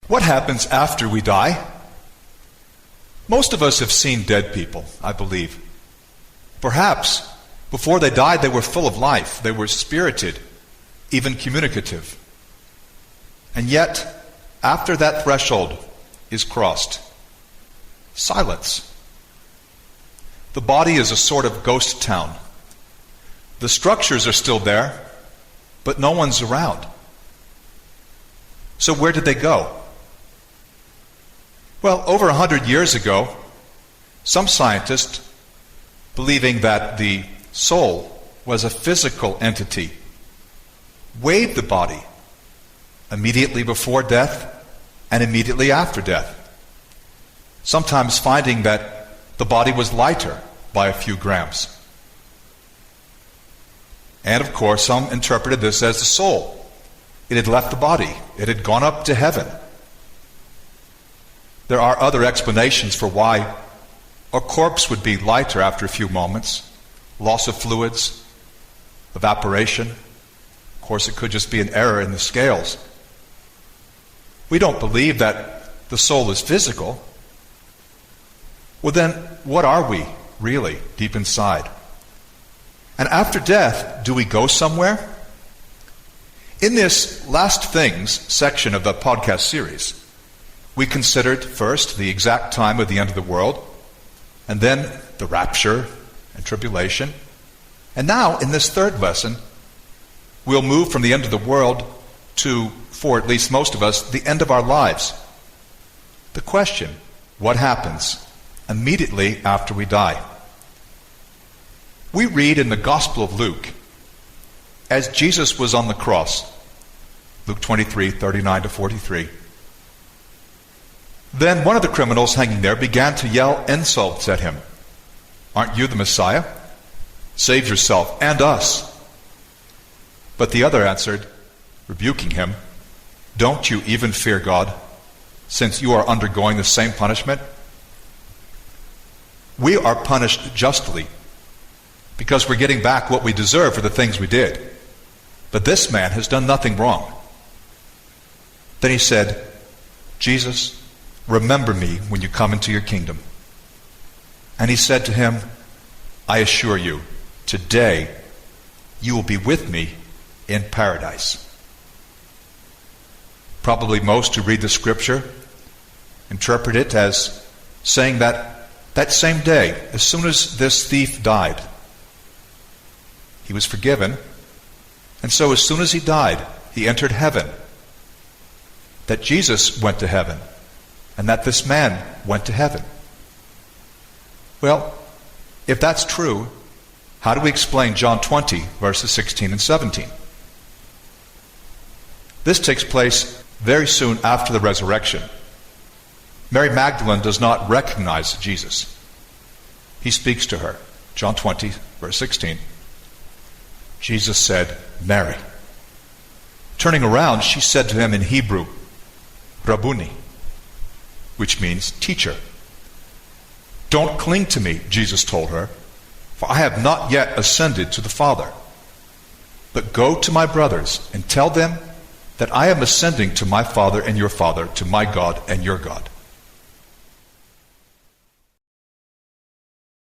What happens after we die? Most of us have seen dead people, I believe. Perhaps before they died, they were full of life. They were spirited, even communicative. And yet, after that threshold is crossed, silence. The body is a sort of ghost town. The structures are still there, but no one's around. So where did they go? Well, over 100 years ago, some scientists, believing that the soul was a physical entity, weighed the body immediately before death and immediately after death, sometimes finding that the body was lighter by a few grams. And of course, some interpreted this as the soul. It had left the body. It had gone up to heaven. There are other explanations for why a corpse would be lighter after a few moments. Loss of fluids, evaporation. Of course, it could just be an error in the scales. We don't believe that the soul is physical. Well then, what are we, really, deep inside? And after death, do we go somewhere? In this Last Things section of the podcast series, we considered first the exact time of the end of the world, and then the rapture and tribulation. And now, in this third lesson, we'll move from the end of the world to, for at least most of us, the end of our lives. The question, what happens immediately after we die? We read in the Gospel of Luke, as Jesus was on the cross, Luke 23, 39 to 43, then one of the criminals hanging there began to yell insults at him. "Aren't you the Messiah? Save yourself and us." But the other answered, rebuking him, "Don't you even fear God, since you are undergoing the same punishment?" We are punished justly, because we're getting back what we deserve for the things we did. But this man has done nothing wrong. Then he said, "Jesus, remember me when you come into your kingdom." And he said to him, "I assure you, today you will be with me in paradise." Probably most who read the scripture interpret it as saying that that same day, as soon as this thief died, he was forgiven, and so as soon as he died, he entered heaven. That Jesus went to heaven, and that this man went to heaven. Well, if that's true, how do we explain John 20, verses 16 and 17? This takes place very soon after the resurrection. Mary Magdalene does not recognize Jesus. He speaks to her. John 20, verse 16. Jesus said, "Mary." Turning around, she said to him in Hebrew, "Rabboni," which means teacher. "Don't cling to me," Jesus told her, "for I have not yet ascended to the Father. But go to my brothers and tell them that I am ascending to my Father and your Father, to my God and your God."